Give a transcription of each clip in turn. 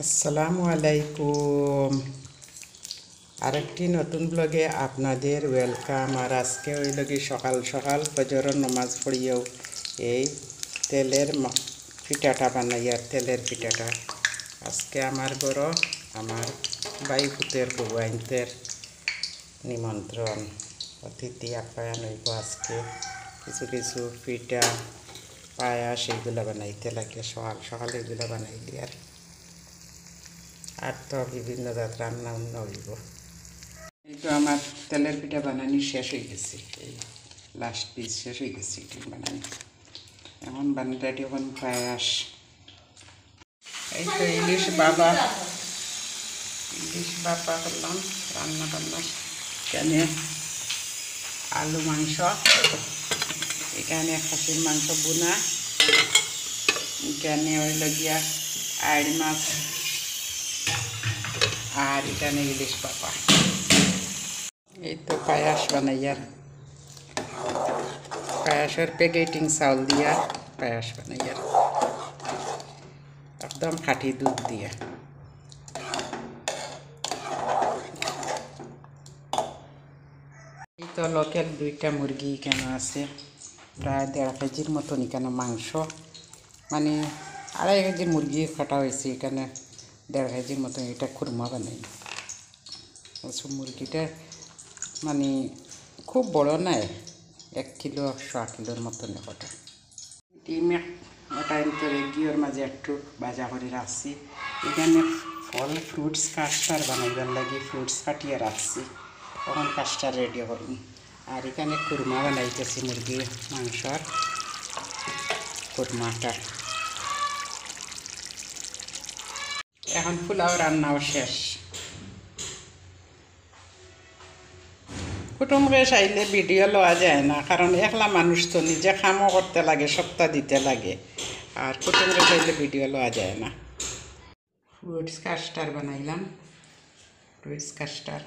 আসসালামু আলাইকুম। আরেকটি নতুন ব্লগে আপনাদের ওয়েলকাম। আর আজকে ওই লগে সকাল সকাল ফজরের নামাজ পড়িয়েও এই তেলের পিঠাটা বানাই। আর তেলের পিঠাটা আজকে আমার বড় আমার বাইপুতের বউয়াইনদের নিমন্ত্রণ, অতিথি আপ্যায়ন হইব। আজকে কিছু কিছু পিঠা পায়াস এইগুলো বানাইতে লাগে, সকাল সকাল এগুলো বানাইলি আর তো বিভিন্ন জাত রান্না অন্য হইব। এই তো আমার তেলের পিঠা বানানি শেষ হয়ে গেছে, এই লাস্ট পিস শেষ হয়ে গেছে এটি বানানি। এখন বানাটি এখন পায়াস। এই তো ইলিশ বাবা করলাম রান্না বান্না। এখানে আলু মাংস, এখানে খাসির মাংস বোনা, এখানে হইল গিয়া আড়ি মাছ, আর এখানে ইলিশ বাবা। এই তো পায়াস বানাইয়ার, পায়াসের প্যাকেটিং চাউল দিয়া পায়াস বানাইয়ার, একদম খাঁটি দুধ দিয়া। এই তো লোকেল দুইটা মুরগি কেন আছে, প্রায় 1.5 কেজির মতন এখানে মাংস, মানে 2.5 কেজি মুরগি কাটা হয়েছে, এখানে 1.5 কেজির মতন এটা খুরমা বানাই। মুরগিটা মানে খুব বড় নাই, 1 কিলো 1.5 কিলোর মতন কটা। ডিম ওটা ভিতরে ঘিওর মাঝে একটু ভাজা করে রাখছি। এখানে ফল ফ্রুটস কাস্টার বানাইবার লাগে ফ্রুটস কাটিয়ে রাখছি, তখন কাস্টার রেডি করুন। আর এখানে কুরমা বানাইতেছি, মুরগির মাংসর কুরমাটা। এখন পোলাও রান্নাও শেষ। কুটুমকে চাইলে ভিডিও লওয়া যায় না, কারণ একলা মানুষ তো নিজে কামও করতে লাগে, সপ্তাহ দিতে লাগে, আর কুটুমকে চাইলে ভিডিও লওয়া যায় না। ফ্রুটস কাস্টার বানাইলাম, ফ্রুটস কাস্টার।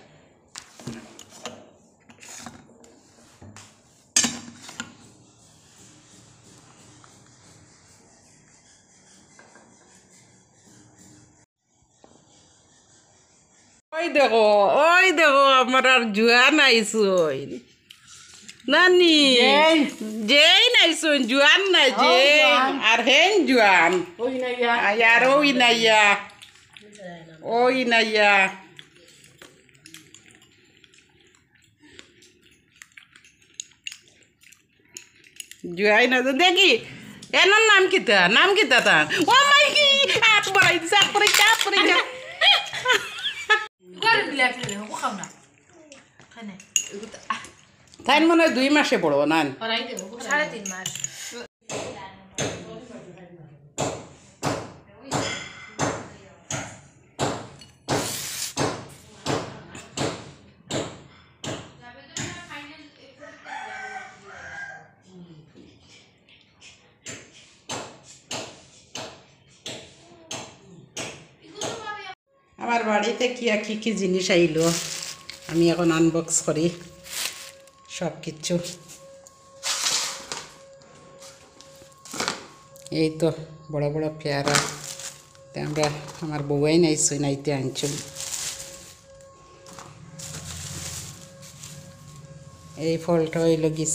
ওই দেখো আমার আর জুয়ান আইসুন নানি, যেই নাইসুন জুয়ান না, যে আর হেন জুয়ান আর ওই নাইয়া, ওই নাইয়া। জুয়াই না তো দেখি এনার নাম কিতা, নাম কিতা তার? ও মাই কি হাত বাড়াই দিছে, হাত পরে চাপ পরে যা। তাই মনে হয় 2 মাসে বড় না, 3.5 মাস। আমার বাড়িতে কি কি জিনিস আইলো আমি এখন আনবক্স করি সব কিছু। এই তো বড় বড় পেয়ারা, আমরা আমার বউয়াই নাইছো নাইতে আনছুন। এই ফলটা হইল গিস,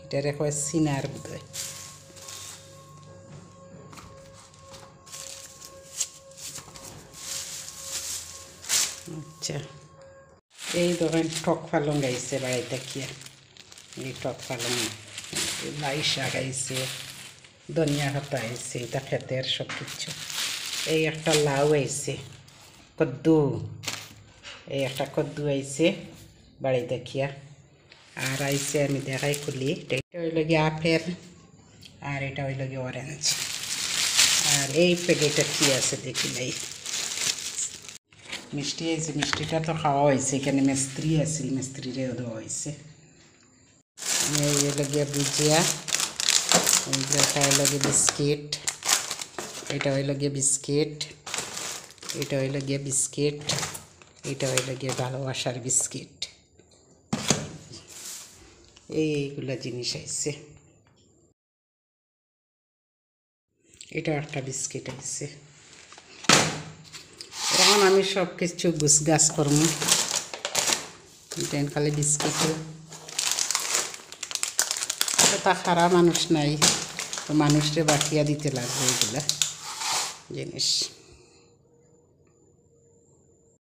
এটা রেখো সিনার বোধহয়। আচ্ছা, এই ধরেন টক পালং গাইছে বাড়িতে কি, এই টক পালং, লাই শাক আইছে, ধনিয়া পাতা আইছে, এটা ক্ষেতের সব কিছু। এই একটা লাউ আইছে, কদ্দু, এই একটা কদ্দু আইছে বাড়ি দেখিয়া। আর আইছে আমি দেখাই খুলি, এটা হইল গিয়ে আপেল, আর এটা হইল গিয়ে অরেঞ্জ। আর এই প্যাকেটে কি আছে দেখি নাই, মিষ্টি আইছে, মিষ্টিটা তো খাওয়া হয়েছে, এখানে মিস্ত্রি আছিল, মিস্ত্রিরেও দেওয়া হয়েছে। এই হইল গিয়ে ভুজিয়া, এটা হইল গিয়ে বিস্কিট, এটা হইল গিয়ে বিস্কিট, এটা হইল গিয়ে বিস্কিট, এটা হইল গিয়ে ভালোবাসার বিস্কিট। এইগুলা জিনিস আইছে। এটা একটা বিস্কিট আইছে। আমি সব কিছু গুছগাছ করবো খালি বিস্কুট তা খারাপ মানুষ নাই তো মানুষরে বাকিয়া দিতে লাগবে এগুলা জিনিস